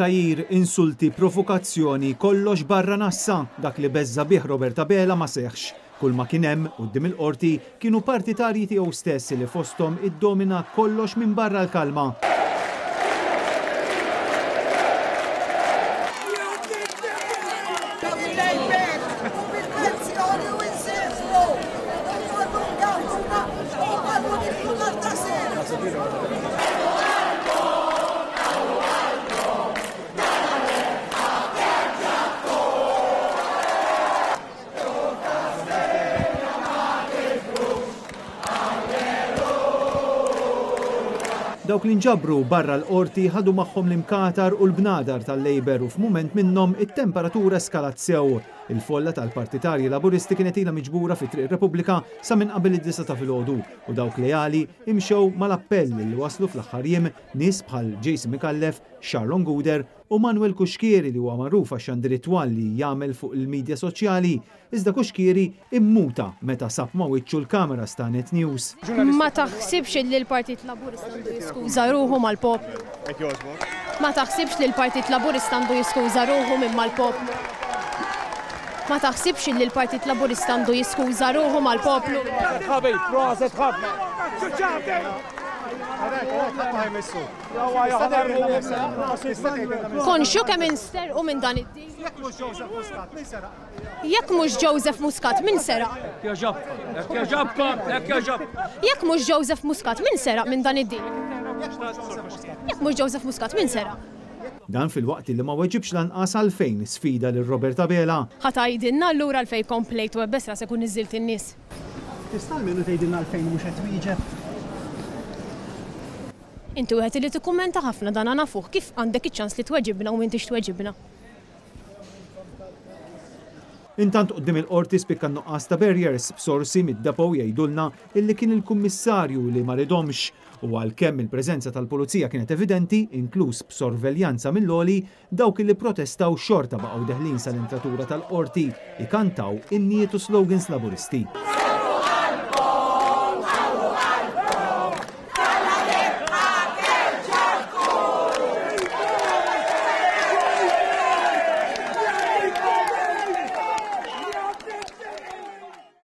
Attajir, insulti, provokazzjoni, kollox barra nassa, dak li beżza bih Roberta Bela ma seħħx. Kull ma kien hemm quddiem il-qorti kienu partitarji tiegħu stessi li fosthom iddomina kollox minn barra l-kalma. Dawk li nġabru barra l-qorti ħadu magħhom l-imkatar u l-bnadar tal-Labor u f'mument minnhom it-temperatura eskalat sew. Il-folla tal-partitarji Laburisti kienet ilha miġbura fi Triq Repubblika sa minn qabel id-9 ta' filgħodu u dawk lejali imxew mal-appell li waslu fl-aħħar jiem nies bħal Jason Mikallef, Sharon Guder u Manuel Kuxkieri li huwa magħruf għax-xandir it-twal li jagħmel fuq il-midja soċjali. Iżda Kuxkieri immuta meta sab ma' wiċċu l-kameras ta' Net News. Ma taħsibx li l-Partit Laburista għandu jiskuża ruħu mal-poplu. Ma taħsibx li l-Partit Laburista għandu jiskuża ruħu minn mal-poplu. Ma taħsibx li l-Partit Laburista għandu jiskuża ruħu mal-poplu. Konxu kemm insterqu minn dan id-din. Jekk mhux Joseph Muscat, min seraq? Jekk mhux Joseph Muscat, min seraq minn dan id-din? Jekk mhux Joseph Muscat, min seraq? Dan fil-waqt li ma weġibx lanqas għalfejn sfida lil Roberta Bela. Ħatajdilna allura għalfejn komplejt u ebbesra se kun niżilt in-nies. Tista' almenu tgħidilna għalfejn mhux qed twieġeb. Inti wieħed li tikkummenta ħafna dan nafuh kif għandek iċ-ċans li tweġibna u m'intix tweġibna. Intant qudiem il-qorti spikka nuqqas ta' barriers b'sorsi mid-depow jgħidulna illi kien il-kummissarju li ma ridhomx u għalkemm il-preżenza tal-pulizija kienet evidenti, inkluż b'sorveljanza mill-għoli, dawk li protestaw xorta baqgħu deħlin sal-entratura tal-qorti ikantaw in-nietu slogans Laburisti.